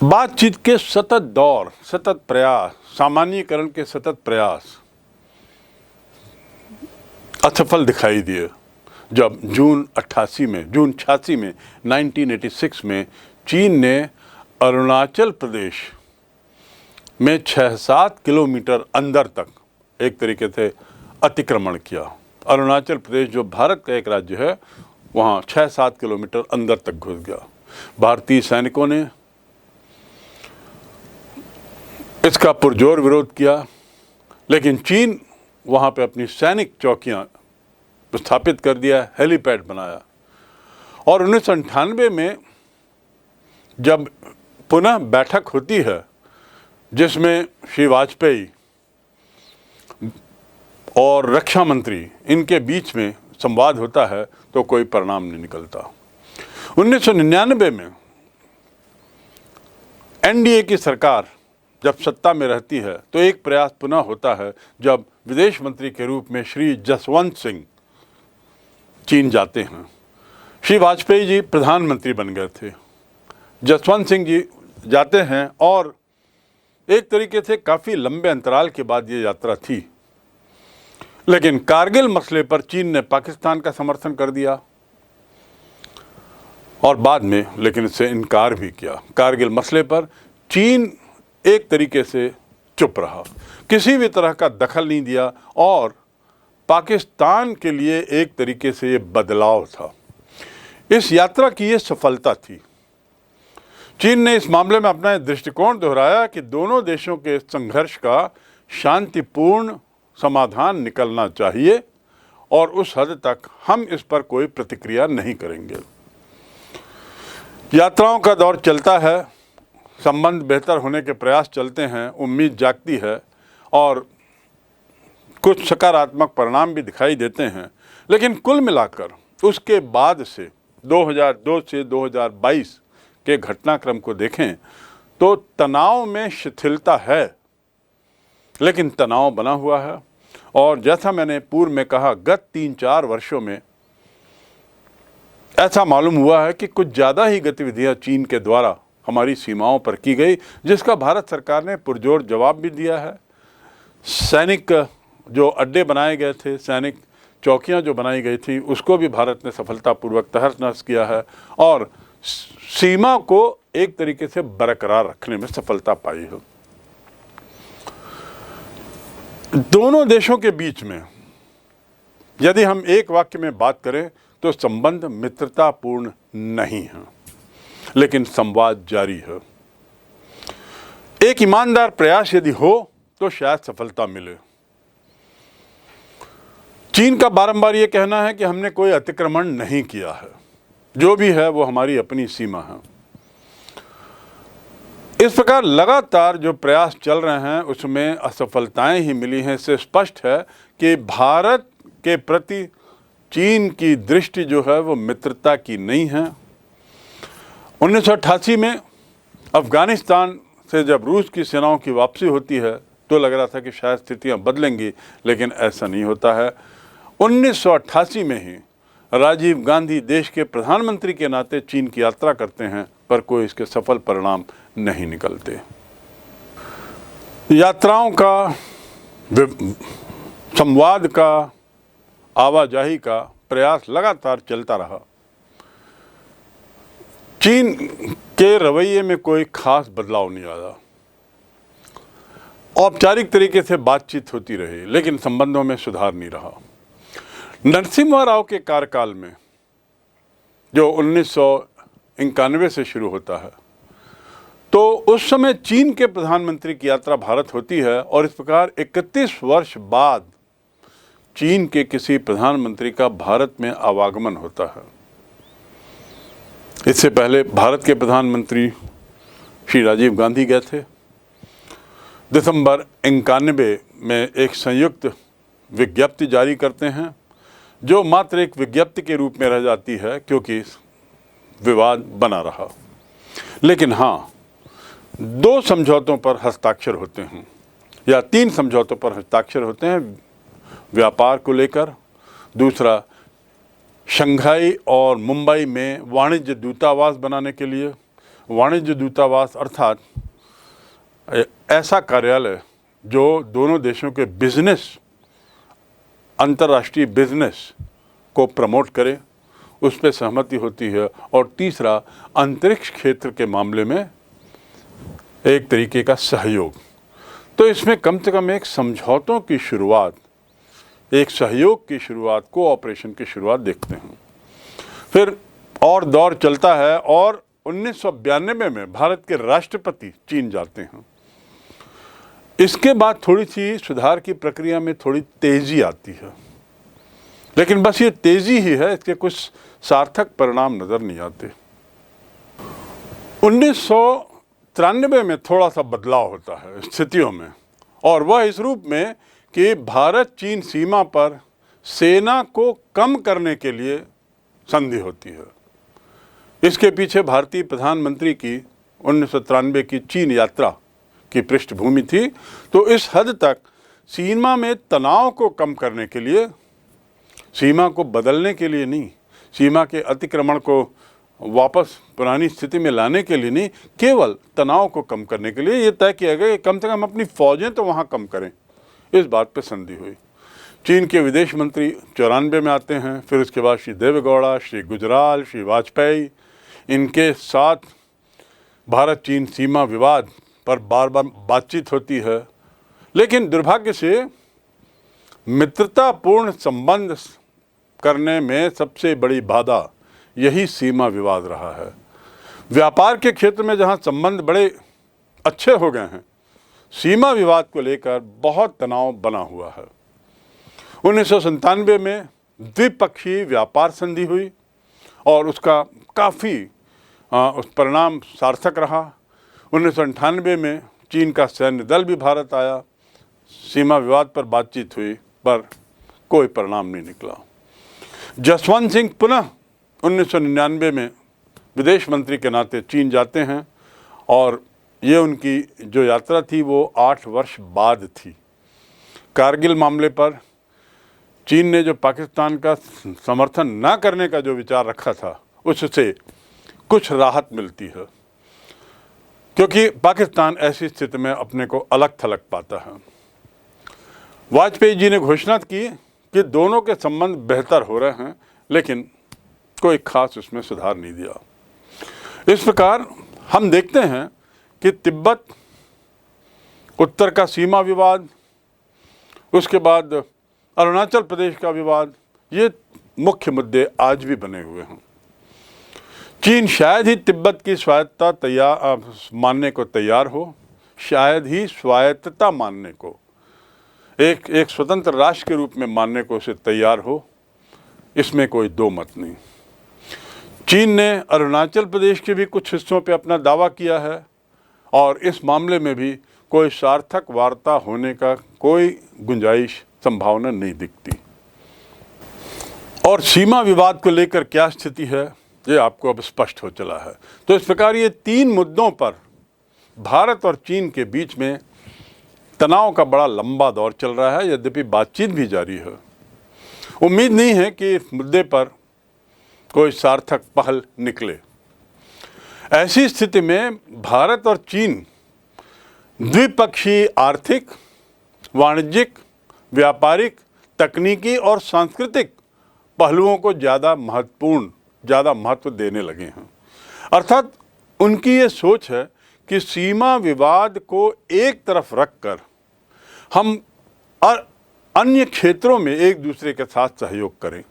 बातचीत के सतत दौर, सतत प्रयास, सामान्यीकरण के सतत प्रयास असफल दिखाई दिए जब जून 86 में 1986 में चीन ने अरुणाचल प्रदेश में 6-7 किलोमीटर अंदर तक एक तरीके से अतिक्रमण किया। अरुणाचल प्रदेश जो भारत का एक राज्य है, वहाँ 6-7 किलोमीटर अंदर तक घुस गया। भारतीय सैनिकों ने इसका पुरजोर विरोध किया, लेकिन चीन वहाँ पे अपनी सैनिक चौकियाँ स्थापित कर दिया, हेलीपैड बनाया। और 1998 में जब पुनः बैठक होती है जिसमें श्री वाजपेयी और रक्षा मंत्री इनके बीच में संवाद होता है, तो कोई परिणाम नहीं निकलता। 1999 में एनडीए की सरकार जब सत्ता में रहती है तो एक प्रयास पुनः होता है जब विदेश मंत्री के रूप में श्री जसवंत सिंह चीन जाते हैं। श्री वाजपेयी जी प्रधानमंत्री बन गए थे, जसवंत सिंह जी जाते हैं और एक तरीके से काफ़ी लंबे अंतराल के बाद ये यात्रा थी। लेकिन कारगिल मसले पर चीन ने पाकिस्तान का समर्थन कर दिया और बाद में लेकिन इससे इनकार भी किया। कारगिल मसले पर चीन एक तरीके से चुप रहा, किसी भी तरह का दखल नहीं दिया और पाकिस्तान के लिए एक तरीके से ये बदलाव था। इस यात्रा की ये सफलता थी। चीन ने इस मामले में अपना दृष्टिकोण दोहराया कि दोनों देशों के संघर्ष का शांतिपूर्ण समाधान निकलना चाहिए और उस हद तक हम इस पर कोई प्रतिक्रिया नहीं करेंगे। यात्राओं का दौर चलता है, संबंध बेहतर होने के प्रयास चलते हैं, उम्मीद जागती है और कुछ सकारात्मक परिणाम भी दिखाई देते हैं। लेकिन कुल मिलाकर उसके बाद से 2002 से 2022 के घटनाक्रम को देखें तो तनाव में शिथिलता है, लेकिन तनाव बना हुआ है। और जैसा मैंने पूर्व में कहा, गत 3-4 वर्षों में ऐसा मालूम हुआ है कि कुछ ज़्यादा ही गतिविधियां चीन के द्वारा हमारी सीमाओं पर की गई, जिसका भारत सरकार ने पुरजोर जवाब भी दिया है। सैनिक जो अड्डे बनाए गए थे, सैनिक चौकियां जो बनाई गई थी, उसको भी भारत ने सफलतापूर्वक तहस नहस किया है और सीमा को एक तरीके से बरकरार रखने में सफलता पाई है। दोनों देशों के बीच में यदि हम एक वाक्य में बात करें तो संबंध मित्रतापूर्ण नहीं है, लेकिन संवाद जारी है। एक ईमानदार प्रयास यदि हो तो शायद सफलता मिले। चीन का बारंबार ये कहना है कि हमने कोई अतिक्रमण नहीं किया है, जो भी है वो हमारी अपनी सीमा है। इस प्रकार लगातार जो प्रयास चल रहे हैं उसमें असफलताएं ही मिली हैं। इससे स्पष्ट है कि भारत के प्रति चीन की दृष्टि जो है वो मित्रता की नहीं है। 1988 में अफगानिस्तान से जब रूस की सेनाओं की वापसी होती है तो लग रहा था कि शायद स्थितियां बदलेंगी, लेकिन ऐसा नहीं होता है। 1988 में ही राजीव गांधी देश के प्रधानमंत्री के नाते चीन की यात्रा करते हैं, पर कोई इसके सफल परिणाम नहीं निकलते। यात्राओं का, संवाद का, आवाजाही का प्रयास लगातार चलता रहा। चीन के रवैये में कोई खास बदलाव नहीं आया। औपचारिक तरीके से बातचीत होती रही, लेकिन संबंधों में सुधार नहीं रहा। नरसिम्हा राव के कार्यकाल में, जो 1991 से शुरू होता है, तो उस समय चीन के प्रधानमंत्री की यात्रा भारत होती है और इस प्रकार 31 वर्ष बाद चीन के किसी प्रधानमंत्री का भारत में आवागमन होता है। इससे पहले भारत के प्रधानमंत्री श्री राजीव गांधी गए थे। दिसंबर 91 में एक संयुक्त विज्ञप्ति जारी करते हैं, जो मात्र एक विज्ञप्ति के रूप में रह जाती है क्योंकि विवाद बना रहा। लेकिन हाँ, 2 समझौतों पर हस्ताक्षर होते हैं या 3 समझौतों पर हस्ताक्षर होते हैं व्यापार को लेकर। दूसरा, शंघाई और मुंबई में वाणिज्य दूतावास बनाने के लिए। वाणिज्य दूतावास अर्थात ऐसा कार्यालय जो दोनों देशों के बिजनेस, अंतर्राष्ट्रीय बिजनेस को प्रमोट करे, उस पर सहमति होती है। और तीसरा, अंतरिक्ष क्षेत्र के मामले में एक तरीके का सहयोग। तो इसमें कम से कम एक समझौतों की शुरुआत, एक सहयोग की शुरुआत, कोऑपरेशन की शुरुआत देखते हैं। फिर और दौर चलता है और 1992 में भारत के राष्ट्रपति चीन जाते हैं। इसके बाद थोड़ी सी सुधार की प्रक्रिया में थोड़ी तेजी आती है, लेकिन बस ये तेजी ही है, इसके कुछ सार्थक परिणाम नजर नहीं आते। 1993 में थोड़ा सा बदलाव होता है स्थितियों में, और वह इस रूप में कि भारत चीन सीमा पर सेना को कम करने के लिए संधि होती है। इसके पीछे भारतीय प्रधानमंत्री की 1993 की चीन यात्रा की पृष्ठभूमि थी। तो इस हद तक सीमा में तनाव को कम करने के लिए, सीमा को बदलने के लिए नहीं, सीमा के अतिक्रमण को वापस पुरानी स्थिति में लाने के लिए नहीं, केवल तनाव को कम करने के लिए ये तय किया गया कि कम से कम अपनी फौजें तो वहाँ कम करें। इस बात पर संधि हुई। चीन के विदेश मंत्री 94 में आते हैं, फिर उसके बाद श्री देवेगौड़ा, श्री गुजराल, श्री वाजपेयी, इनके साथ भारत चीन सीमा विवाद पर बार बार बातचीत होती है। लेकिन दुर्भाग्य से मित्रतापूर्ण संबंध करने में सबसे बड़ी बाधा यही सीमा विवाद रहा है। व्यापार के क्षेत्र में जहां संबंध बड़े अच्छे हो गए हैं, सीमा विवाद को लेकर बहुत तनाव बना हुआ है। 1997 में द्विपक्षीय व्यापार संधि हुई और उसका काफ़ी उस परिणाम सार्थक रहा। 1998 में चीन का सैन्य दल भी भारत आया, सीमा विवाद पर बातचीत हुई, पर कोई परिणाम नहीं निकला। जसवंत सिंह पुनः 1999 में विदेश मंत्री के नाते चीन जाते हैं, और ये उनकी जो यात्रा थी वो 8 वर्ष बाद थी। कारगिल मामले पर चीन ने जो पाकिस्तान का समर्थन न करने का जो विचार रखा था, उससे कुछ राहत मिलती है, क्योंकि पाकिस्तान ऐसी स्थिति में अपने को अलग थलग पाता है। वाजपेयी जी ने घोषणा की कि दोनों के संबंध बेहतर हो रहे हैं, लेकिन कोई खास उसमें सुधार नहीं दिया। इस प्रकार हम देखते हैं कि तिब्बत, उत्तर का सीमा विवाद, उसके बाद अरुणाचल प्रदेश का विवाद, ये मुख्य मुद्दे आज भी बने हुए हैं। चीन शायद ही तिब्बत की स्वायत्तता मानने को तैयार हो, शायद ही स्वायत्तता मानने को, एक स्वतंत्र राष्ट्र के रूप में मानने को उसे तैयार हो, इसमें कोई दो मत नहीं। चीन ने अरुणाचल प्रदेश के भी कुछ हिस्सों पे अपना दावा किया है, और इस मामले में भी कोई सार्थक वार्ता होने का कोई गुंजाइश, संभावना नहीं दिखती। और सीमा विवाद को लेकर क्या स्थिति है, ये आपको अब स्पष्ट हो चला है। तो इस प्रकार ये 3 मुद्दों पर भारत और चीन के बीच में तनाव का बड़ा लंबा दौर चल रहा है, यद्यपि बातचीत भी जारी है। उम्मीद नहीं है कि इस मुद्दे पर कोई सार्थक पहल निकले। ऐसी स्थिति में भारत और चीन द्विपक्षीय आर्थिक, वाणिज्यिक, व्यापारिक, तकनीकी और सांस्कृतिक पहलुओं को ज़्यादा महत्व देने लगे हैं। अर्थात उनकी ये सोच है कि सीमा विवाद को एक तरफ रखकर हम अन्य क्षेत्रों में एक दूसरे के साथ सहयोग करें।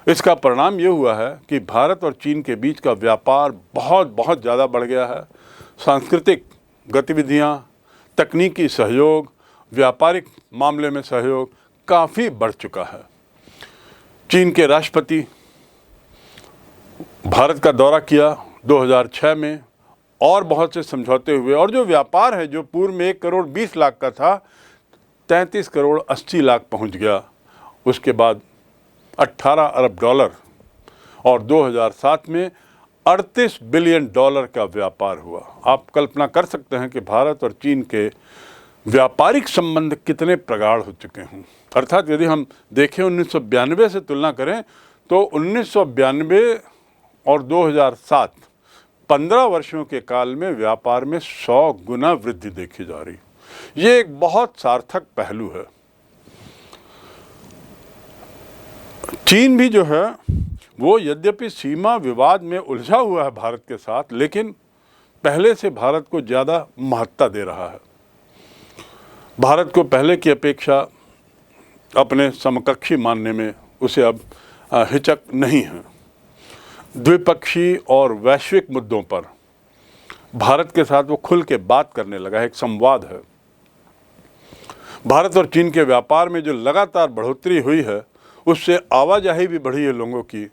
इसका परिणाम ये हुआ है कि भारत और चीन के बीच का व्यापार बहुत ज़्यादा बढ़ गया है। सांस्कृतिक गतिविधियाँ, तकनीकी सहयोग, व्यापारिक मामले में सहयोग काफ़ी बढ़ चुका है। चीन के राष्ट्रपति भारत का दौरा किया 2006 में, और बहुत से समझौते हुए, और जो व्यापार है जो पूर्व में 1 करोड़ 20 लाख का था, 33 करोड़ 80 लाख पहुंच गया। उसके बाद 18 अरब डॉलर, और 2007 में 38 बिलियन डॉलर का व्यापार हुआ। आप कल्पना कर सकते हैं कि भारत और चीन के व्यापारिक संबंध कितने प्रगाढ़ हो चुके हैं। अर्थात यदि हम देखें 1992 से तुलना करें तो 1992 और 2007 15 वर्षों के काल में व्यापार में 100 गुना वृद्धि देखी जा रही। ये एक बहुत सार्थक पहलू है। चीन भी जो है वो यद्यपि सीमा विवाद में उलझा हुआ है भारत के साथ, लेकिन पहले से भारत को ज़्यादा महत्ता दे रहा है। भारत को पहले की अपेक्षा अपने समकक्षी मानने में उसे अब हिचक नहीं है। द्विपक्षीय और वैश्विक मुद्दों पर भारत के साथ वो खुल के बात करने लगा है, एक संवाद है। भारत और चीन के व्यापार में जो लगातार बढ़ोतरी हुई है उससे आवाजाही भी बढ़ी है लोगों की।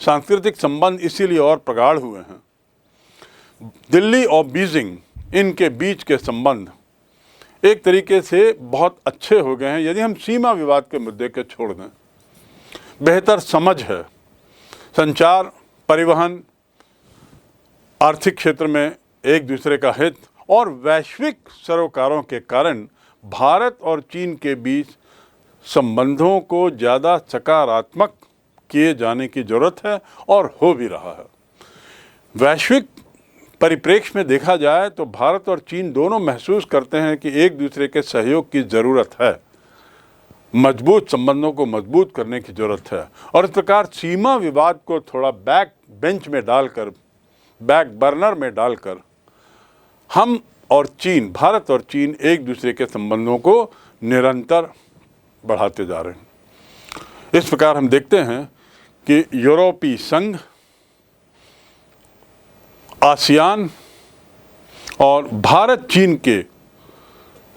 सांस्कृतिक संबंध इसीलिए और प्रगाढ़ हुए हैं। दिल्ली और बीजिंग इनके बीच के संबंध एक तरीके से बहुत अच्छे हो गए हैं यदि हम सीमा विवाद के मुद्दे के छोड़ दें। बेहतर समझ है, संचार, परिवहन, आर्थिक क्षेत्र में एक दूसरे का हित और वैश्विक सरोकारों के कारण भारत और चीन के बीच संबंधों को ज़्यादा सकारात्मक किए जाने की ज़रूरत है और हो भी रहा है। वैश्विक परिप्रेक्ष्य में देखा जाए तो भारत और चीन दोनों महसूस करते हैं कि एक दूसरे के सहयोग की ज़रूरत है, मजबूत संबंधों को मजबूत करने की ज़रूरत है। और इस प्रकार सीमा विवाद को थोड़ा बैक बेंच में डालकर, बैक बर्नर में डालकर हम और चीन, भारत और चीन एक दूसरे के संबंधों को निरंतर बढ़ाते जा रहे हैं। इस प्रकार हम देखते हैं कि यूरोपीय संघ, आसियान और भारत चीन के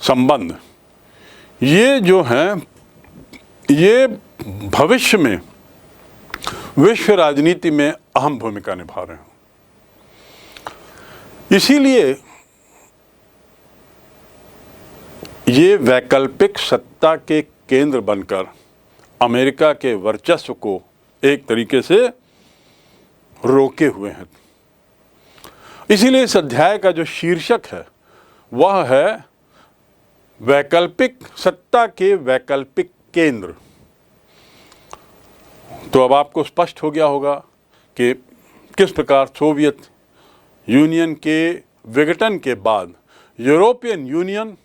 संबंध ये जो हैं ये भविष्य में विश्व राजनीति में अहम भूमिका निभा रहे हैं। इसीलिए ये वैकल्पिक सत्ता के केंद्र बनकर अमेरिका के वर्चस्व को एक तरीके से रोके हुए हैं। इसीलिए इस अध्याय का जो शीर्षक है वह है वैकल्पिक सत्ता के वैकल्पिक केंद्र। तो अब आपको स्पष्ट हो गया होगा कि किस प्रकार सोवियत यूनियन के विघटन के बाद यूरोपियन यूनियन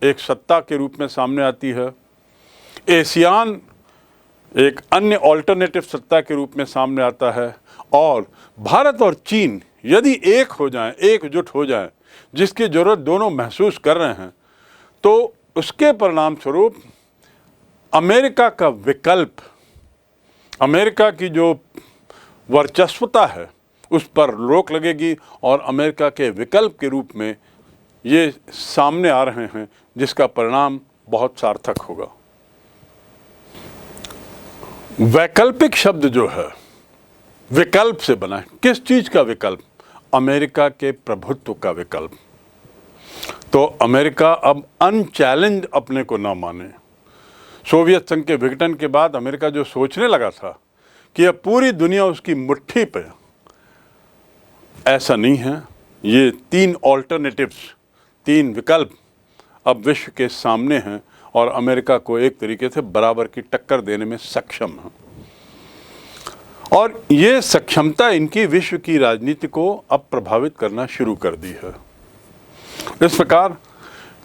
एक सत्ता के रूप में सामने आती है, एशियान एक अन्य ऑल्टरनेटिव सत्ता के रूप में सामने आता है, और भारत और चीन यदि एक हो जाएं, एकजुट हो जाएं, जिसकी ज़रूरत दोनों महसूस कर रहे हैं, तो उसके परिणाम स्वरूप अमेरिका का विकल्प, अमेरिका की जो वर्चस्वता है उस पर रोक लगेगी और अमेरिका के विकल्प के रूप में ये सामने आ रहे हैं, जिसका परिणाम बहुत सार्थक होगा। वैकल्पिक शब्द जो है विकल्प से बना है। किस चीज़ का विकल्प? अमेरिका के प्रभुत्व का विकल्प। तो अमेरिका अब अनचैलेंज अपने को ना माने। सोवियत संघ के विघटन के बाद अमेरिका जो सोचने लगा था कि अब पूरी दुनिया उसकी मुट्ठी पे, ऐसा नहीं है। ये तीन ऑल्टरनेटिव्स, तीन विकल्प अब विश्व के सामने हैं और अमेरिका को एक तरीके से बराबर की टक्कर देने में सक्षम है। और ये सक्षमता इनकी विश्व की राजनीति को अब प्रभावित करना शुरू कर दी है। इस प्रकार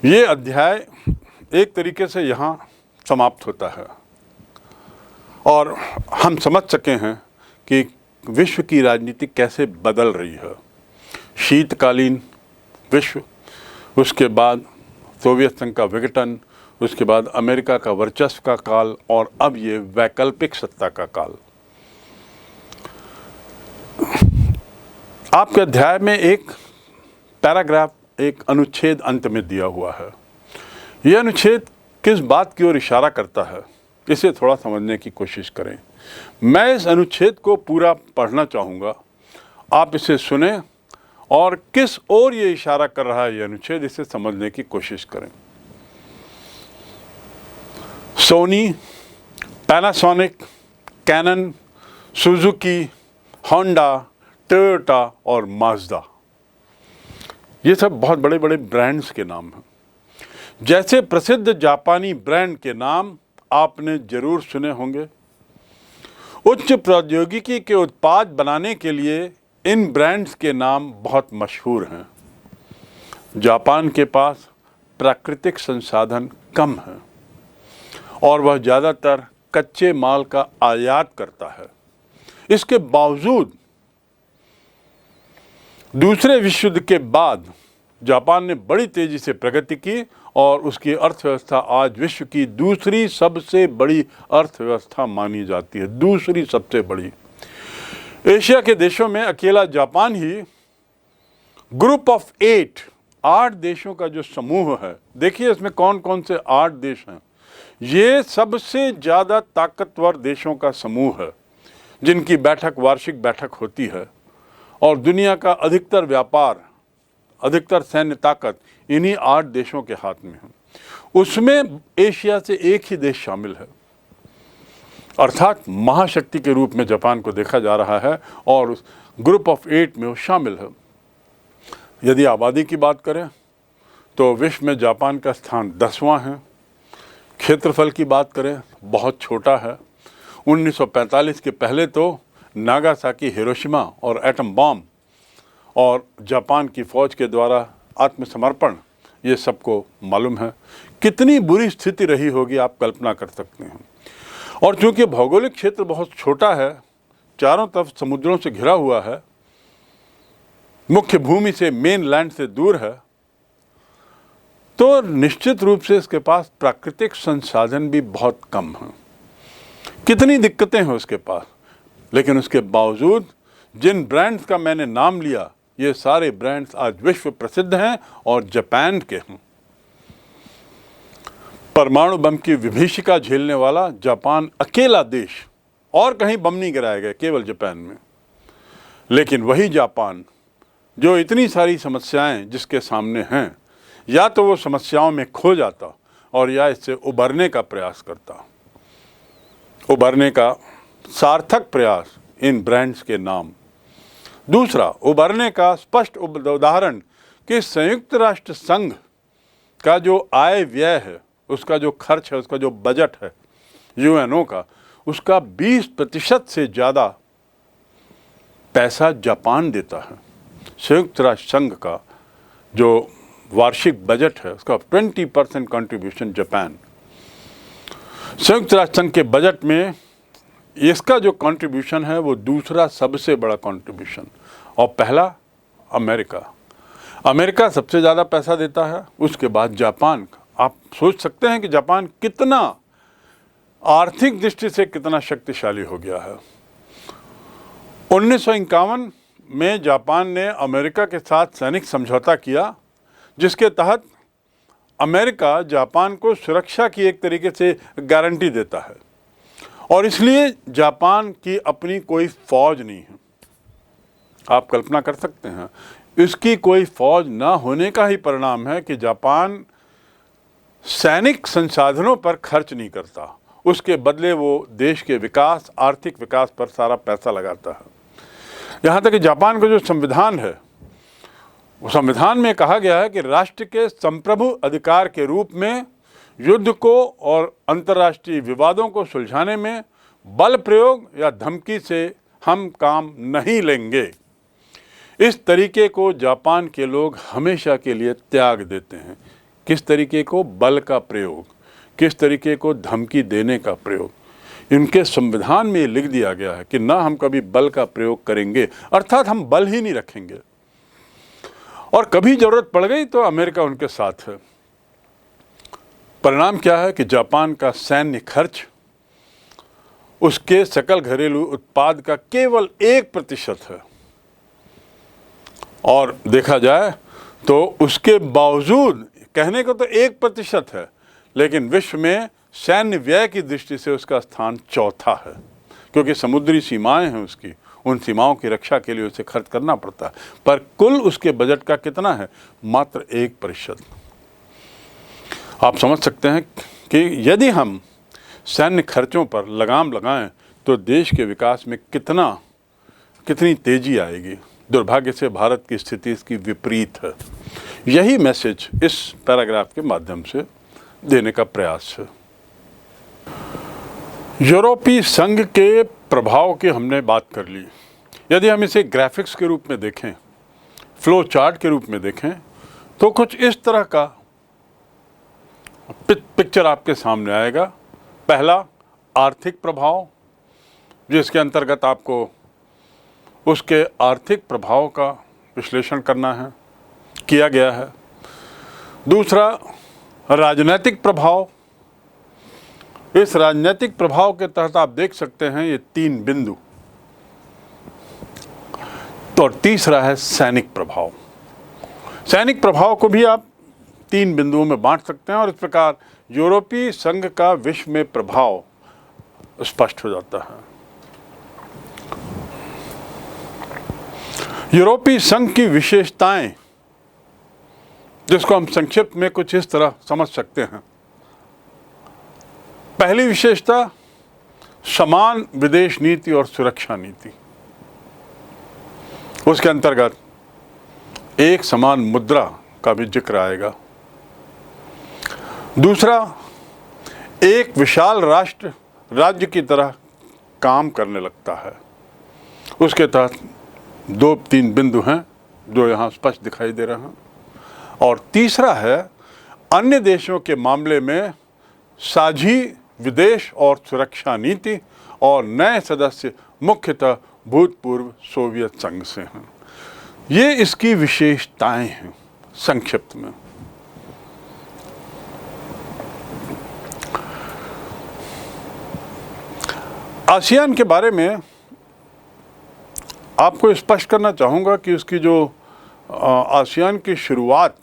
ये अध्याय एक तरीके से यहाँ समाप्त होता है और हम समझ सके हैं कि विश्व की राजनीति कैसे बदल रही है। शीतकालीन विश्व, उसके बाद सोवियत संघ का विघटन, उसके बाद अमेरिका का वर्चस्व का काल और अब ये वैकल्पिक सत्ता का काल। आपके अध्याय में एक पैराग्राफ, एक अनुच्छेद अंत में दिया हुआ है। यह अनुच्छेद किस बात की ओर इशारा करता है, इसे थोड़ा समझने की कोशिश करें। मैं इस अनुच्छेद को पूरा पढ़ना चाहूँगा, आप इसे सुने और किस ओर ये इशारा कर रहा है ये अनुच्छेद, इसे समझने की कोशिश करें। Sony, Panasonic, Canon, Suzuki, Honda, Toyota और माज़दा, ये सब बहुत बड़े बड़े ब्रांड्स के नाम हैं। जैसे प्रसिद्ध जापानी ब्रांड के नाम आपने जरूर सुने होंगे। उच्च प्रौद्योगिकी के उत्पाद बनाने के लिए इन ब्रांड्स के नाम बहुत मशहूर हैं। जापान के पास प्राकृतिक संसाधन कम हैं और वह ज़्यादातर कच्चे माल का आयात करता है। इसके बावजूद दूसरे विश्व युद्ध के बाद जापान ने बड़ी तेजी से प्रगति की और उसकी अर्थव्यवस्था आज विश्व की दूसरी सबसे बड़ी अर्थव्यवस्था मानी जाती है, दूसरी सबसे बड़ी। एशिया के देशों में अकेला जापान ही ग्रुप ऑफ 8 देशों का जो समूह है, देखिए इसमें कौन कौन से 8 देश हैं। ये सबसे ज़्यादा ताकतवर देशों का समूह है जिनकी वार्षिक बैठक होती है और दुनिया का अधिकतर व्यापार, अधिकतर सैन्य ताकत इन्हीं 8 देशों के हाथ में है। उसमें एशिया से एक ही देश शामिल है, अर्थात महाशक्ति के रूप में जापान को देखा जा रहा है और उस ग्रुप ऑफ 8 में वो शामिल है। यदि आबादी की बात करें तो विश्व में जापान का स्थान 10वां है। क्षेत्रफल की बात करें बहुत छोटा है। 1945 के पहले तो नागासाकी, हिरोशिमा और एटम बॉम्ब और जापान की फ़ौज के द्वारा आत्मसमर्पण, ये सबको मालूम है। कितनी बुरी स्थिति रही होगी आप कल्पना कर सकते हैं। और चूँकि भौगोलिक क्षेत्र बहुत छोटा है, चारों तरफ समुद्रों से घिरा हुआ है, मुख्य भूमि से, मेन लैंड से दूर है, तो निश्चित रूप से इसके पास प्राकृतिक संसाधन भी बहुत कम हैं। कितनी दिक्कतें हैं उसके पास, लेकिन उसके बावजूद जिन ब्रांड्स का मैंने नाम लिया, ये सारे ब्रांड्स आज विश्व प्रसिद्ध हैं और जापान के हैं। परमाणु बम की विभीषिका झेलने वाला जापान अकेला देश, और कहीं बम नहीं गिराए गए, केवल जापान में। लेकिन वही जापान जो इतनी सारी समस्याएं जिसके सामने हैं, या तो वो समस्याओं में खो जाता और या इससे उबरने का प्रयास करता। उबरने का सार्थक प्रयास इन ब्रांड्स के नाम। दूसरा, उबरने का स्पष्ट उदाहरण कि संयुक्त राष्ट्र संघ का जो आय व्यय है, उसका जो खर्च है, उसका जो बजट है यूएनओ का, उसका 20% से ज़्यादा पैसा जापान देता है। संयुक्त राष्ट्र संघ का जो वार्षिक बजट है, उसका 20% कंट्रीब्यूशन जापान। संयुक्त राष्ट्र संघ के बजट में इसका जो कंट्रीब्यूशन है वो दूसरा सबसे बड़ा कंट्रीब्यूशन, और पहला अमेरिका सबसे ज़्यादा पैसा देता है, उसके बाद जापान का। आप सोच सकते हैं कि जापान कितना आर्थिक दृष्टि से कितना शक्तिशाली हो गया है। 1951 में जापान ने अमेरिका के साथ सैनिक समझौता किया, जिसके तहत अमेरिका जापान को सुरक्षा की एक तरीके से गारंटी देता है, और इसलिए जापान की अपनी कोई फौज नहीं है। आप कल्पना कर सकते हैं, इसकी कोई फौज ना होने का ही परिणाम है कि जापान सैनिक संसाधनों पर खर्च नहीं करता, उसके बदले वो देश के विकास, आर्थिक विकास पर सारा पैसा लगाता है। यहाँ तक कि जापान का जो संविधान है, उस संविधान में कहा गया है कि राष्ट्र के संप्रभु अधिकार के रूप में युद्ध को और अंतर्राष्ट्रीय विवादों को सुलझाने में बल प्रयोग या धमकी से हम काम नहीं लेंगे। इस तरीके को जापान के लोग हमेशा के लिए त्याग देते हैं। किस तरीके को? बल का प्रयोग। किस तरीके को? धमकी देने का प्रयोग। इनके संविधान में लिख दिया गया है कि ना हम कभी बल का प्रयोग करेंगे, अर्थात हम बल ही नहीं रखेंगे, और कभी जरूरत पड़ गई तो अमेरिका उनके साथ है। परिणाम क्या है कि जापान का सैन्य खर्च उसके सकल घरेलू उत्पाद का केवल 1% है, और देखा जाए तो उसके बावजूद, कहने को तो 1% है, लेकिन विश्व में सैन्य व्यय की दृष्टि से उसका स्थान चौथा है, क्योंकि समुद्री सीमाएं हैं उसकी, उन सीमाओं की रक्षा के लिए उसे खर्च करना पड़ता है। पर कुल उसके बजट का कितना है? मात्र 1%। आप समझ सकते हैं कि यदि हम सैन्य खर्चों पर लगाम लगाएं तो देश के विकास में कितनी तेजी आएगी। दुर्भाग्य से भारत की स्थिति इसकी विपरीत है। यही मैसेज इस पैराग्राफ के माध्यम से देने का प्रयास है। यूरोपीय संघ के प्रभाव की हमने बात कर ली। यदि हम इसे ग्राफिक्स के रूप में देखें, फ्लो चार्ट के रूप में देखें, तो कुछ इस तरह का पिक्चर आपके सामने आएगा। पहला, आर्थिक प्रभाव, जिसके अंतर्गत आपको उसके आर्थिक प्रभाव का विश्लेषण करना है, किया गया है। दूसरा, राजनीतिक प्रभाव। इस राजनीतिक प्रभाव के तहत आप देख सकते हैं ये 3 बिंदु। तो तीसरा है सैनिक प्रभाव। सैनिक प्रभाव को भी आप 3 बिंदुओं में बांट सकते हैं और इस प्रकार यूरोपीय संघ का विश्व में प्रभाव स्पष्ट हो जाता है। यूरोपीय संघ की विशेषताएं, जिसको हम संक्षिप्त में कुछ इस तरह समझ सकते हैं। पहली विशेषता, समान विदेश नीति और सुरक्षा नीति। उसके अंतर्गत एक समान मुद्रा का भी जिक्र आएगा। दूसरा, एक विशाल राष्ट्र राज्य की तरह काम करने लगता है। उसके तहत 2-3 बिंदु हैं जो यहाँ स्पष्ट दिखाई दे रहे हैं। और तीसरा है, अन्य देशों के मामले में साझी विदेश और सुरक्षा नीति और नए सदस्य मुख्यतः भूतपूर्व सोवियत संघ से हैं। ये इसकी विशेषताएं हैं संक्षिप्त में। आसियान के बारे में आपको स्पष्ट करना चाहूँगा कि उसकी जो आसियान की शुरुआत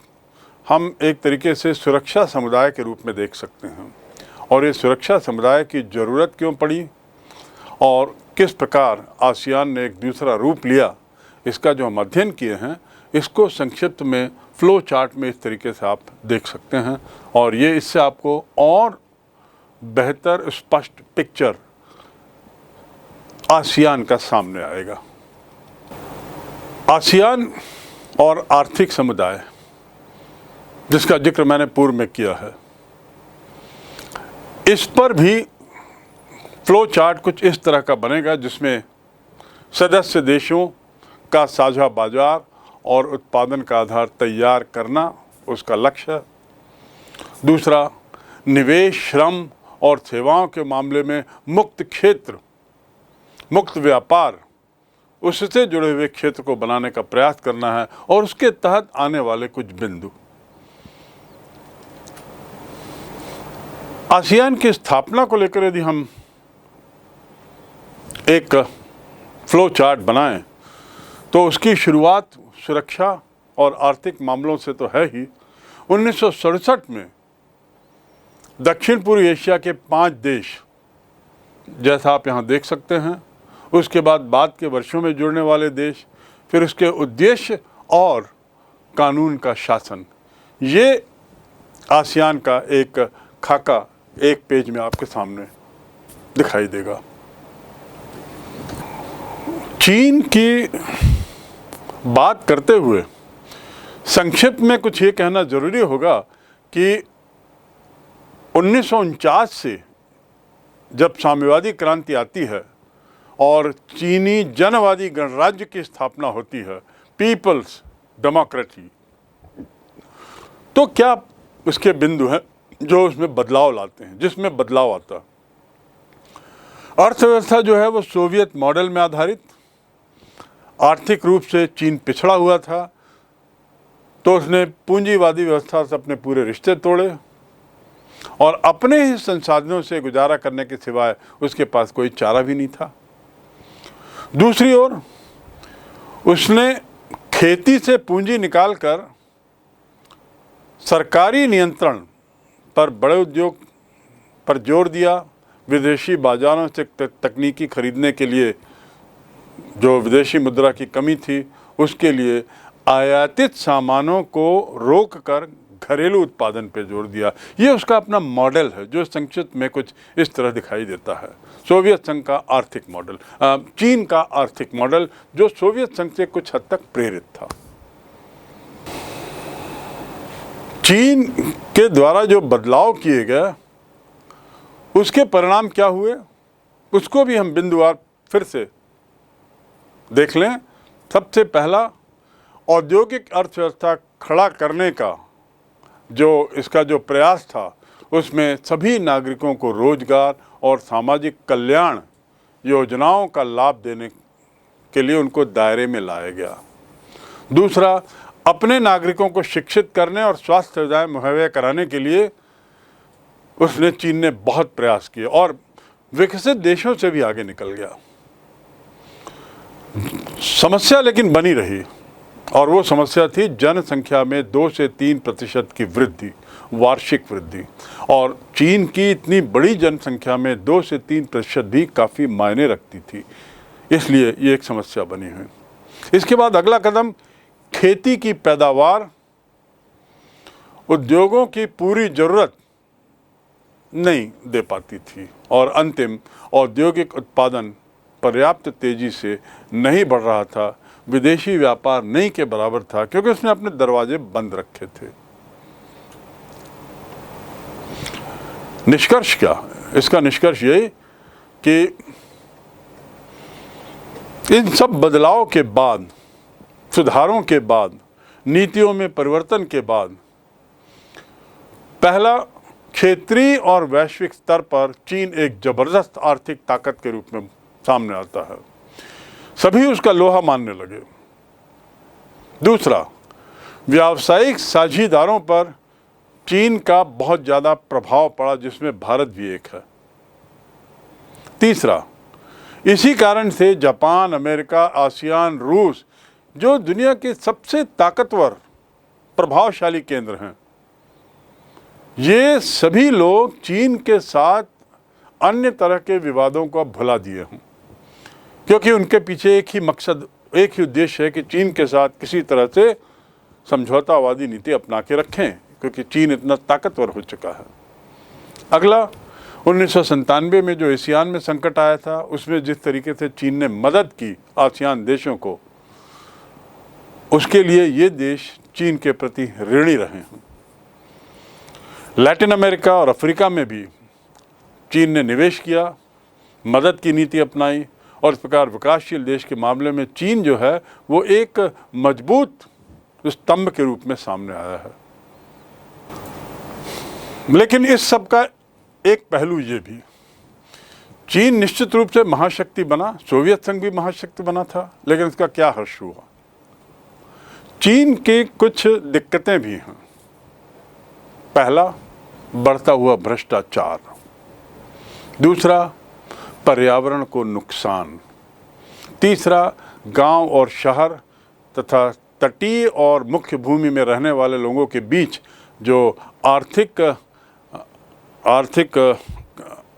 हम एक तरीके से सुरक्षा समुदाय के रूप में देख सकते हैं। और ये सुरक्षा समुदाय की ज़रूरत क्यों पड़ी और किस प्रकार आसियान ने एक दूसरा रूप लिया, इसका जो हम अध्ययन किए हैं, इसको संक्षिप्त में फ्लो चार्ट में इस तरीके से आप देख सकते हैं। और ये इससे आपको और बेहतर स्पष्ट पिक्चर आसियान का सामने आएगा। आसियान और आर्थिक समुदाय, जिसका जिक्र मैंने पूर्व में किया है, इस पर भी फ्लो चार्ट कुछ इस तरह का बनेगा, जिसमें सदस्य देशों का साझा बाजार और उत्पादन का आधार तैयार करना उसका लक्ष्य है। दूसरा, निवेश, श्रम और सेवाओं के मामले में मुक्त क्षेत्र, मुक्त व्यापार, उससे जुड़े हुए क्षेत्र को बनाने का प्रयास करना है और उसके तहत आने वाले कुछ बिंदु। आसियान की स्थापना को लेकर यदि हम एक फ्लो चार्ट बनाएं, तो उसकी शुरुआत सुरक्षा और आर्थिक मामलों से तो है ही। 1967 में दक्षिण पूर्व एशिया के 5 देश, जैसा आप यहाँ देख सकते हैं, उसके बाद के वर्षों में जुड़ने वाले देश, फिर उसके उद्देश्य और कानून का शासन, ये आसियान का एक खाका एक पेज में आपके सामने दिखाई देगा। चीन की बात करते हुए संक्षिप्त में कुछ ये कहना जरूरी होगा कि 1949 से जब साम्यवादी क्रांति आती है और चीनी जनवादी गणराज्य की स्थापना होती है, पीपल्स डेमोक्रेसी, तो क्या उसके बिंदु हैं जो उसमें बदलाव लाते हैं, जिसमें बदलाव आता है। अर्थव्यवस्था जो है वो सोवियत मॉडल में आधारित, आर्थिक रूप से चीन पिछड़ा हुआ था, तो उसने पूंजीवादी व्यवस्था से अपने पूरे रिश्ते तोड़े और अपने ही संसाधनों से गुजारा करने के सिवाय उसके पास कोई चारा भी नहीं था। दूसरी ओर उसने खेती से पूंजी निकालकर सरकारी नियंत्रण पर बड़े उद्योग पर जोर दिया। विदेशी बाजारों से तकनीकी खरीदने के लिए जो विदेशी मुद्रा की कमी थी, उसके लिए आयातित सामानों को रोककर घरेलू उत्पादन पर जोर दिया। ये उसका अपना मॉडल है जो संक्षिप्त में कुछ इस तरह दिखाई देता है। सोवियत संघ का आर्थिक मॉडल, चीन का आर्थिक मॉडल, जो सोवियत संघ से कुछ हद तक प्रेरित था। चीन के द्वारा जो बदलाव किए गए, उसके परिणाम क्या हुए, उसको भी हम बिंदुवार फिर से देख लें, सबसे पहला औद्योगिक अर्थव्यवस्था खड़ा करने का जो इसका जो प्रयास था, उसमें सभी नागरिकों को रोजगार और सामाजिक कल्याण योजनाओं का लाभ देने के लिए उनको दायरे में लाया गया। दूसरा, अपने नागरिकों को शिक्षित करने और स्वास्थ्य सुविधाएं मुहैया कराने के लिए उसने चीन ने बहुत प्रयास किए और विकसित देशों से भी आगे निकल गया। समस्या लेकिन बनी रही, और वो समस्या थी जनसंख्या में 2 से 3% की वृद्धि, वार्षिक वृद्धि। और चीन की इतनी बड़ी जनसंख्या में 2 से 3% भी काफ़ी मायने रखती थी, इसलिए ये एक समस्या बनी हुई। इसके बाद अगला कदम खेती की पैदावार, उद्योगों की पूरी ज़रूरत नहीं दे पाती थी, और अंतिम औद्योगिक उत्पादन पर्याप्त तेजी से नहीं बढ़ रहा था, विदेशी व्यापार नहीं के बराबर था, क्योंकि उसने अपने दरवाजे बंद रखे थे। निष्कर्ष क्या? इसका निष्कर्ष यही कि इन सब बदलाव के बाद, सुधारों के बाद, नीतियों में परिवर्तन के बाद, पहला, क्षेत्रीय और वैश्विक स्तर पर चीन एक जबरदस्त आर्थिक ताकत के रूप में सामने आता है। सभी उसका लोहा मानने लगे। दूसरा, व्यावसायिक साझीदारों पर चीन का बहुत ज़्यादा प्रभाव पड़ा, जिसमें भारत भी एक है। तीसरा, इसी कारण से जापान, अमेरिका, आसियान, रूस, जो दुनिया के सबसे ताकतवर प्रभावशाली केंद्र हैं, ये सभी लोग चीन के साथ अन्य तरह के विवादों को भुला दिए हैं, क्योंकि उनके पीछे एक ही मकसद, एक ही उद्देश्य है कि चीन के साथ किसी तरह से समझौतावादी नीति अपना के रखें, क्योंकि चीन इतना ताकतवर हो चुका है। अगला, 1997 में जो एशियान में संकट आया था, उसमें जिस तरीके से चीन ने मदद की आसियान देशों को, उसके लिए ये देश चीन के प्रति ऋणी रहे हैं। लैटिन अमेरिका और अफ्रीका में भी चीन ने निवेश किया, मदद की नीति अपनाई, और इस प्रकार विकासशील देश के मामले में चीन जो है वो एक मजबूत स्तंभ के रूप में सामने आया है। लेकिन इस सब का एक पहलू ये भी, चीन निश्चित रूप से महाशक्ति बना, सोवियत संघ भी महाशक्ति बना था, लेकिन इसका क्या हर्ष हुआ? चीन की कुछ दिक्कतें भी हैं। पहला, बढ़ता हुआ भ्रष्टाचार। दूसरा, पर्यावरण को नुकसान। तीसरा, गांव और शहर तथा तटीय और मुख्य भूमि में रहने वाले लोगों के बीच जो आर्थिक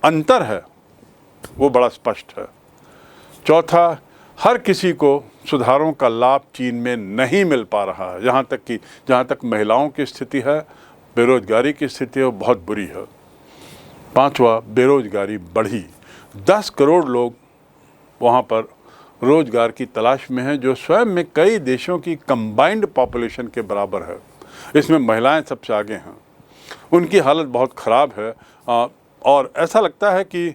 अंतर है, वो बड़ा स्पष्ट है। चौथा, हर किसी को सुधारों का लाभ चीन में नहीं मिल पा रहा है, जहाँ तक महिलाओं की स्थिति है, बेरोजगारी की स्थिति है, वो बहुत बुरी है। पांचवा, बेरोजगारी बढ़ी। 10 करोड़ लोग वहाँ पर रोजगार की तलाश में हैं, जो स्वयं में कई देशों की कंबाइंड पॉपुलेशन के बराबर है। इसमें महिलाएं सबसे आगे हैं, उनकी हालत बहुत ख़राब है, और ऐसा लगता है कि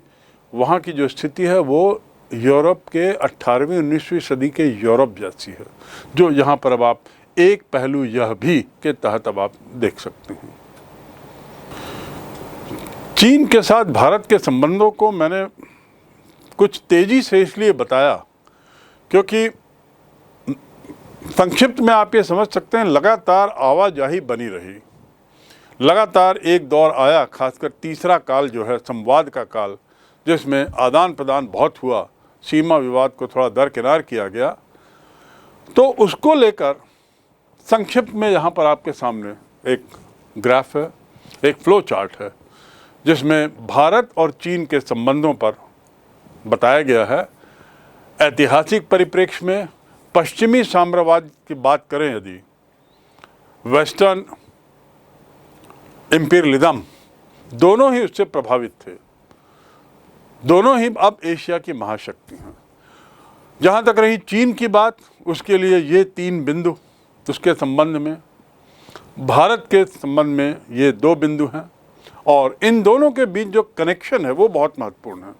वहाँ की जो स्थिति है वो यूरोप के 18वीं 19वीं सदी के यूरोप जैसी है, जो यहाँ पर अब आप एक पहलू यह भी के तहत अब आप देख सकते हैं। चीन के साथ भारत के संबंधों को मैंने कुछ तेजी से इसलिए बताया क्योंकि संक्षिप्त में आप ये समझ सकते हैं, लगातार आवाजाही बनी रही। लगातार एक दौर आया, खासकर तीसरा काल जो है संवाद का काल, जिसमें आदान प्रदान बहुत हुआ, सीमा विवाद को थोड़ा दरकिनार किया गया। तो उसको लेकर संक्षिप्त में यहाँ पर आपके सामने एक ग्राफ है, एक फ्लो चार्ट है, जिसमें भारत और चीन के संबंधों पर बताया गया है। ऐतिहासिक परिप्रेक्ष्य में पश्चिमी साम्राज्यवाद की बात करें यदि, वेस्टर्न इंपीरियलिज्म, दोनों ही उससे प्रभावित थे, दोनों ही अब एशिया की महाशक्ति हैं। जहाँ तक रही चीन की बात, उसके लिए ये 3 बिंदु उसके संबंध में, भारत के संबंध में ये 2 बिंदु हैं, और इन दोनों के बीच जो कनेक्शन है वो बहुत महत्वपूर्ण है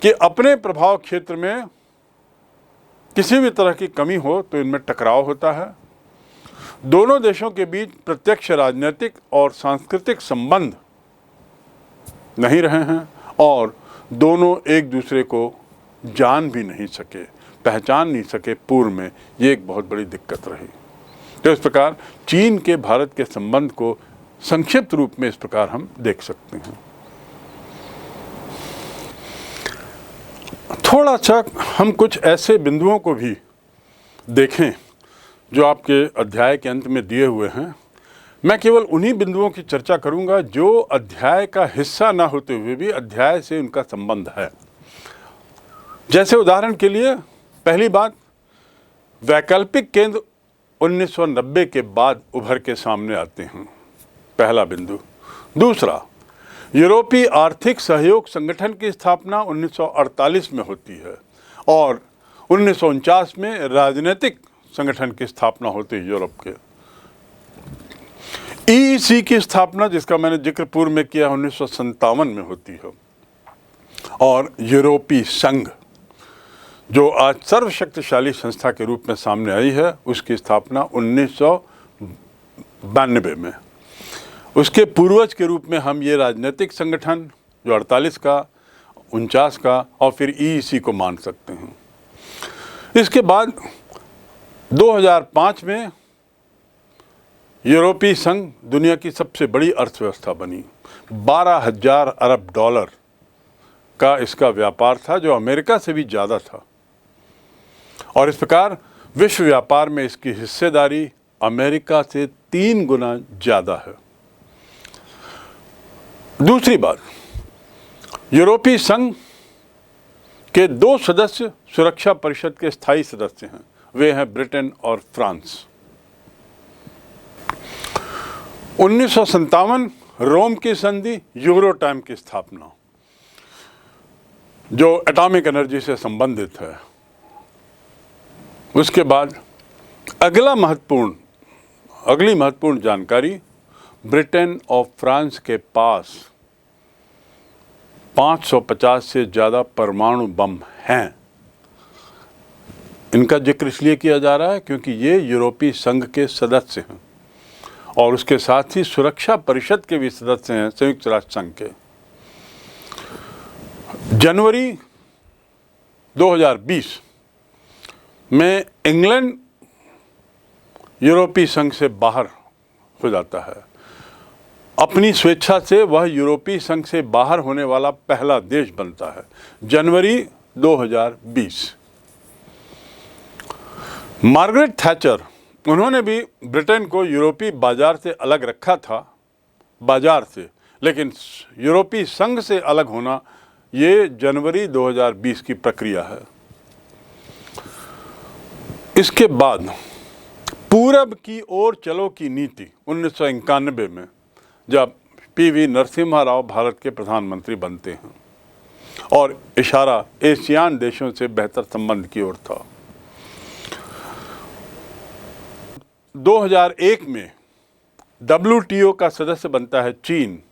कि अपने प्रभाव क्षेत्र में किसी भी तरह की कमी हो तो इनमें टकराव होता है। दोनों देशों के बीच प्रत्यक्ष राजनीतिक और सांस्कृतिक संबंध नहीं रहे हैं और दोनों एक दूसरे को जान भी नहीं सके, पहचान नहीं सके पूर्व में। ये एक बहुत बड़ी दिक्कत रही। तो इस प्रकार चीन के भारत के संबंध को संक्षिप्त रूप में इस प्रकार हम देख सकते हैं। थोड़ा सा हम कुछ ऐसे बिंदुओं को भी देखें जो आपके अध्याय के अंत में दिए हुए हैं। मैं केवल उन्हीं बिंदुओं की चर्चा करूंगा जो अध्याय का हिस्सा न होते हुए भी अध्याय से उनका संबंध है। जैसे उदाहरण के लिए पहली बात, वैकल्पिक केंद्र 1990 के बाद उभर के सामने आते हैं, पहला बिंदु। दूसरा, यूरोपीय आर्थिक सहयोग संगठन की स्थापना 1948 में होती है और 1949 में राजनीतिक संगठन की स्थापना होती है यूरोप के। ईईसी की स्थापना, जिसका मैंने जिक्र पूर्व में किया, 1957 में होती है और यूरोपीय संघ जो आज सर्वशक्तिशाली संस्था के रूप में सामने आई है, उसकी स्थापना 1992 में। उसके पूर्वज के रूप में हम ये राजनीतिक संगठन जो 48 का, 49 का और फिर ईईसी को मान सकते हैं। इसके बाद 2005 में यूरोपीय संघ दुनिया की सबसे बड़ी अर्थव्यवस्था बनी। 12,000 अरब डॉलर का इसका व्यापार था, जो अमेरिका से भी ज़्यादा था। और इस प्रकार विश्व व्यापार में इसकी हिस्सेदारी अमेरिका से 3 गुना ज़्यादा है। दूसरी बात, यूरोपीय संघ के 2 सदस्य सुरक्षा परिषद के स्थायी सदस्य हैं। वे हैं ब्रिटेन और फ्रांस। 1957 रोम की संधि, यूरोटाइम की स्थापना, जो एटॉमिक एनर्जी से संबंधित है। उसके बाद अगली महत्वपूर्ण जानकारी, ब्रिटेन और फ्रांस के पास 550 से ज़्यादा परमाणु बम हैं। इनका जिक्र इसलिए किया जा रहा है क्योंकि ये यूरोपीय संघ के सदस्य हैं और उसके साथ ही सुरक्षा परिषद के भी सदस्य हैं, संयुक्त राष्ट्र संघ के। जनवरी 2020 में इंग्लैंड यूरोपीय संघ से बाहर हो जाता है। अपनी स्वेच्छा से वह यूरोपीय संघ से बाहर होने वाला पहला देश बनता है, जनवरी 2020। मार्गरेट थैचर, उन्होंने भी ब्रिटेन को यूरोपीय बाजार से अलग रखा था, लेकिन यूरोपीय संघ से अलग होना ये जनवरी 2020 की प्रक्रिया है। इसके बाद पूरब की ओर चलो की नीति 1991 में, जब पीवी नरसिम्हा राव भारत के प्रधानमंत्री बनते हैं और इशारा एशियान देशों से बेहतर संबंध की ओर था। 2001 में WTO का सदस्य बनता है चीन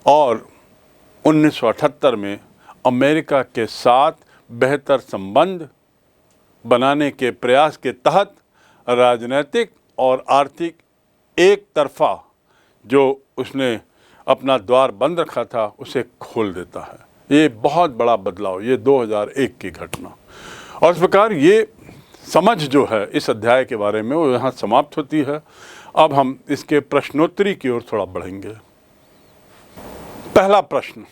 और 1978 में अमेरिका के साथ बेहतर संबंध बनाने के प्रयास के तहत राजनीतिक और आर्थिक एक तरफा जो उसने अपना द्वार बंद रखा था उसे खोल देता है। ये बहुत बड़ा बदलाव, ये 2001 की घटना। और इस प्रकार ये समझ जो है इस अध्याय के बारे में वो यहाँ समाप्त होती है। अब हम इसके प्रश्नोत्तरी की ओर थोड़ा बढ़ेंगे। पहला प्रश्न,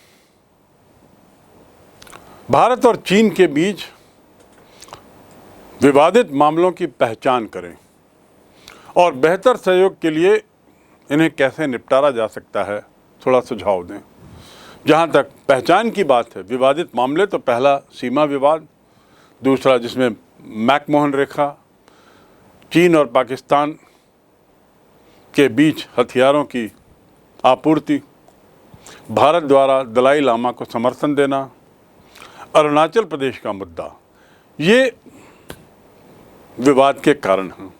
भारत और चीन के बीच विवादित मामलों की पहचान करें और बेहतर सहयोग के लिए इन्हें कैसे निपटारा जा सकता है, थोड़ा सुझाव दें। जहाँ तक पहचान की बात है, विवादित मामले तो पहला सीमा विवाद, दूसरा जिसमें मैकमोहन रेखा, चीन और पाकिस्तान के बीच हथियारों की आपूर्ति, भारत द्वारा दलाई लामा को समर्थन देना, अरुणाचल प्रदेश का मुद्दा, ये विवाद के कारण हैं।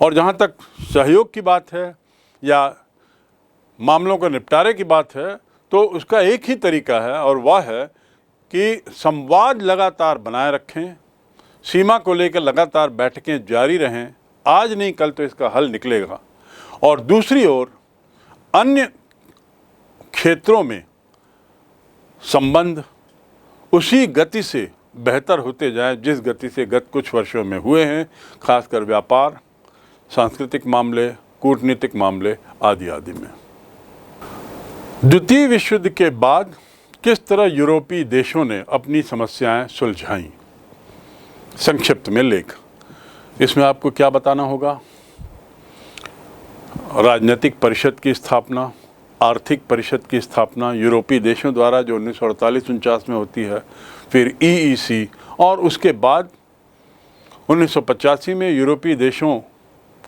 और जहाँ तक सहयोग की बात है या मामलों को निपटारे की बात है, तो उसका एक ही तरीका है और वह है कि संवाद लगातार बनाए रखें, सीमा को लेकर लगातार बैठकें जारी रहें, आज नहीं कल तो इसका हल निकलेगा। और दूसरी ओर अन्य क्षेत्रों में संबंध उसी गति से बेहतर होते जाए जिस गति से गत कुछ वर्षों में हुए हैं, खासकर व्यापार, सांस्कृतिक मामले, कूटनीतिक मामले आदि आदि में। द्वितीय विश्व युद्ध के बाद किस तरह यूरोपीय देशों ने अपनी समस्याएं सुलझाईं, संक्षिप्त में लेख। इसमें आपको क्या बताना होगा? राजनीतिक परिषद की स्थापना, आर्थिक परिषद की स्थापना यूरोपीय देशों द्वारा जो 1948-49 में होती है, फिर EEC, और उसके बाद 1985 में यूरोपीय देशों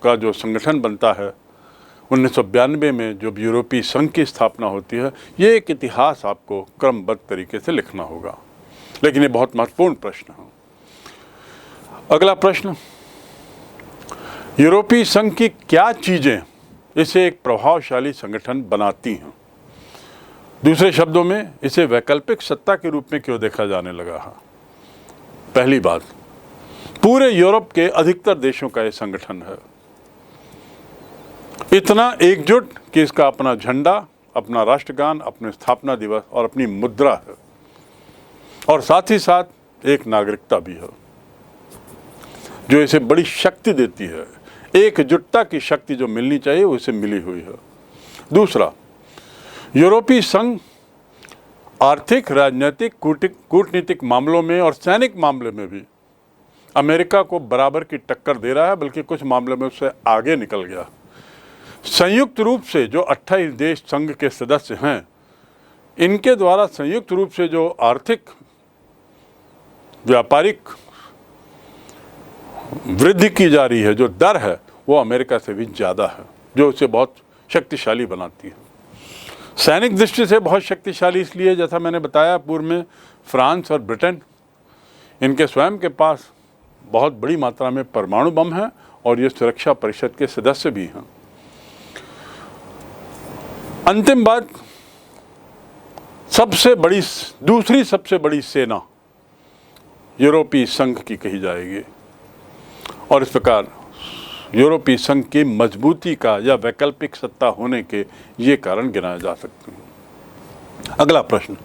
का जो संगठन बनता है, 1992 में जो यूरोपीय संघ की स्थापना होती है। ये एक इतिहास आपको क्रमबद्ध तरीके से लिखना होगा, लेकिन ये बहुत महत्वपूर्ण प्रश्न है। अगला प्रश्न, यूरोपीय संघ की क्या चीज़ें इसे एक प्रभावशाली संगठन बनाती हैं? दूसरे शब्दों में, इसे वैकल्पिक सत्ता के रूप में क्यों देखा जाने लगा है? पहली बात, पूरे यूरोप के अधिकतर देशों का यह संगठन है, इतना एकजुट कि इसका अपना झंडा, अपना राष्ट्रगान, अपने स्थापना दिवस और अपनी मुद्रा है, और साथ ही साथ एक नागरिकता भी है जो इसे बड़ी शक्ति देती है। एकजुटता की शक्ति जो मिलनी चाहिए वो इसे मिली हुई है। दूसरा, यूरोपीय संघ आर्थिक, राजनीतिक, कूटनीतिक मामलों में और सैनिक मामले में भी अमेरिका को बराबर की टक्कर दे रहा है, बल्कि कुछ मामलों में उससे आगे निकल गया। संयुक्त रूप से जो 28 देश संघ के सदस्य हैं, इनके द्वारा संयुक्त रूप से जो आर्थिक व्यापारिक वृद्धि की जा रही है, जो दर है, वो अमेरिका से भी ज़्यादा है, जो उसे बहुत शक्तिशाली बनाती है। सैनिक दृष्टि से बहुत शक्तिशाली इसलिए, जैसा मैंने बताया पूर्व में, फ्रांस और ब्रिटेन, इनके स्वयं के पास बहुत बड़ी मात्रा में परमाणु बम है और ये सुरक्षा परिषद के सदस्य भी हैं। अंतिम बात, दूसरी सबसे बड़ी सेना यूरोपीय संघ की कही जाएगी, और इस प्रकार यूरोपीय संघ की मजबूती का या वैकल्पिक सत्ता होने के ये कारण गिनाए जा सकते हैं। अगला प्रश्न,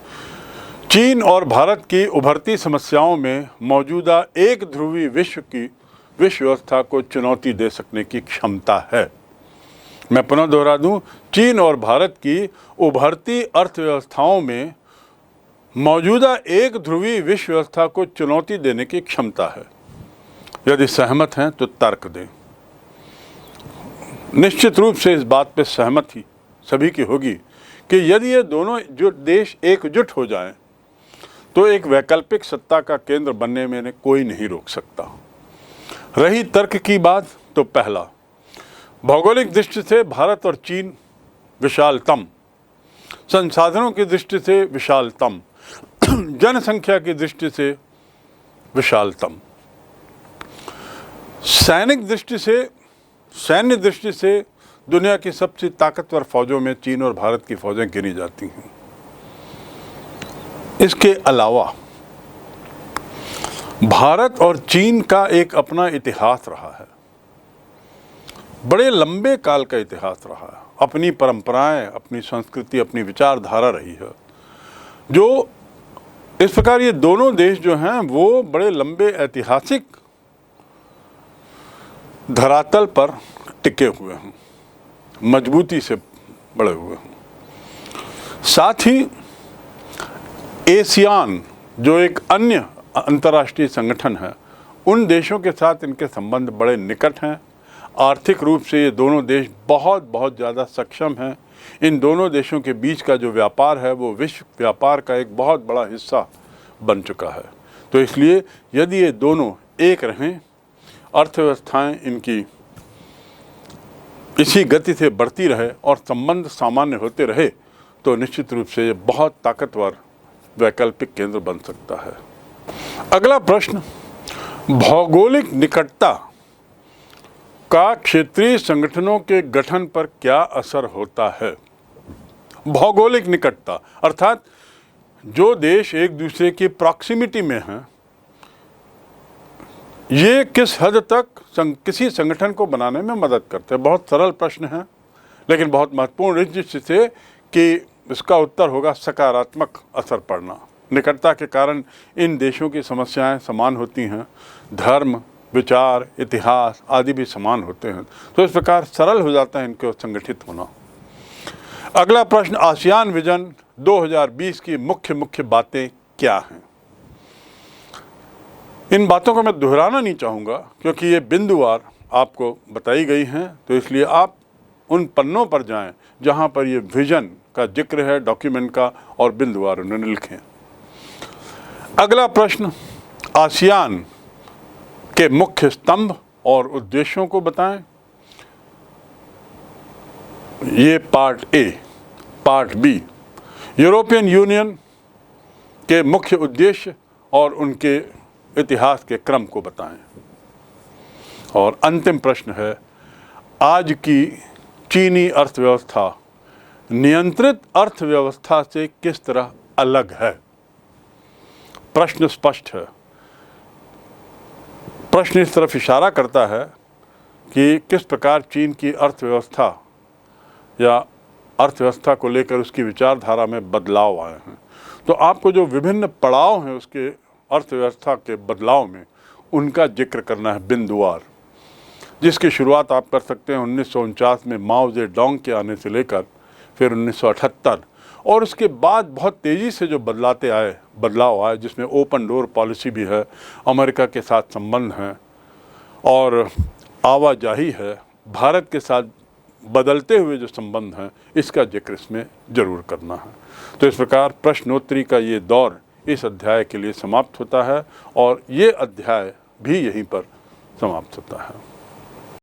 चीन और भारत की उभरती समस्याओं में मौजूदा एक ध्रुवी विश्व व्यवस्था को चुनौती दे सकने की क्षमता है। मैं पुनः दोहरा दूं, चीन और भारत की उभरती अर्थव्यवस्थाओं में मौजूदा एक ध्रुवी विश्व व्यवस्था को चुनौती देने की क्षमता है। यदि सहमत हैं तो तर्क दें। निश्चित रूप से इस बात पर सहमति सभी की होगी कि यदि ये दोनों जो देश एकजुट हो जाएं, तो एक वैकल्पिक सत्ता का केंद्र बनने में कोई नहीं रोक सकता। रही तर्क की बात, तो पहला, भौगोलिक दृष्टि से भारत और चीन विशालतम, संसाधनों की दृष्टि से विशालतम, जनसंख्या की दृष्टि से विशालतम, सैन्य दृष्टि से दुनिया की सबसे ताकतवर फौजों में चीन और भारत की फौजें गिनी जाती हैं। इसके अलावा भारत और चीन का एक अपना इतिहास रहा है, बड़े लंबे काल का इतिहास रहा है, अपनी परंपराएं, अपनी संस्कृति, अपनी विचारधारा रही है, जो इस प्रकार ये दोनों देश जो हैं वो बड़े लंबे ऐतिहासिक धरातल पर टिके हुए हैं, मजबूती से बड़े हुए हैं। साथ ही एशियान जो एक अन्य अंतर्राष्ट्रीय संगठन है, उन देशों के साथ इनके संबंध बड़े निकट हैं। आर्थिक रूप से ये दोनों देश बहुत ज़्यादा सक्षम हैं। इन दोनों देशों के बीच का जो व्यापार है वो विश्व व्यापार का एक बहुत बड़ा हिस्सा बन चुका है। तो इसलिए यदि ये दोनों एक रहें, अर्थव्यवस्थाएं इनकी इसी गति से बढ़ती रहे और संबंध सामान्य होते रहे, तो निश्चित रूप से ये बहुत ताकतवर वैकल्पिक केंद्र बन सकता है। अगला प्रश्न, भौगोलिक निकटता का क्षेत्रीय संगठनों के गठन पर क्या असर होता है? भौगोलिक निकटता अर्थात जो देश एक दूसरे की प्रॉक्सिमिटी में हैं, ये किस हद तक किसी संगठन को बनाने में मदद करते हैं? बहुत सरल प्रश्न है, लेकिन बहुत महत्वपूर्ण इस दृष्टि से कि इसका उत्तर होगा सकारात्मक असर पड़ना। निकटता के कारण इन देशों की समस्याएं समान होती हैं, धर्म, विचार, इतिहास आदि भी समान होते हैं, तो इस प्रकार सरल हो जाता है इनको संगठित होना। अगला प्रश्न, आसियान विजन 2020 की मुख्य बातें क्या हैं? इन बातों को मैं दोहराना नहीं चाहूँगा क्योंकि ये बिंदुवार आपको बताई गई हैं, तो इसलिए आप उन पन्नों पर जाएं जहां पर ये विजन का जिक्र है डॉक्यूमेंट का, और बिंदुवार उन्होंने लिखें। अगला प्रश्न, आसियान के मुख्य स्तंभ और उद्देश्यों को बताएं। ये part A. Part B, European Union के मुख्य उद्देश्य और उनके इतिहास के क्रम को बताएं। और अंतिम प्रश्न है, आज की चीनी अर्थव्यवस्था नियंत्रित अर्थव्यवस्था से किस तरह अलग है? प्रश्न स्पष्ट है। प्रश्न इस तरफ इशारा करता है कि किस प्रकार चीन की अर्थव्यवस्था या अर्थव्यवस्था को लेकर उसकी विचारधारा में बदलाव आए हैं। तो आपको जो विभिन्न पड़ाव हैं उसके अर्थव्यवस्था के बदलाव में, उनका जिक्र करना है बिंदुवार, जिसकी शुरुआत आप कर सकते हैं 1949 में माओ जेडोंग के आने से लेकर फिर 1978, और उसके बाद बहुत तेज़ी से जो बदलाव आए, जिसमें ओपन डोर पॉलिसी भी है, अमेरिका के साथ संबंध हैं और आवाजाही है, भारत के साथ बदलते हुए जो संबंध हैं, इसका जिक्र इसमें ज़रूर करना है। तो इस प्रकार प्रश्नोत्तरी का ये दौर इस अध्याय के लिए समाप्त होता है और ये अध्याय भी यहीं पर समाप्त होता है।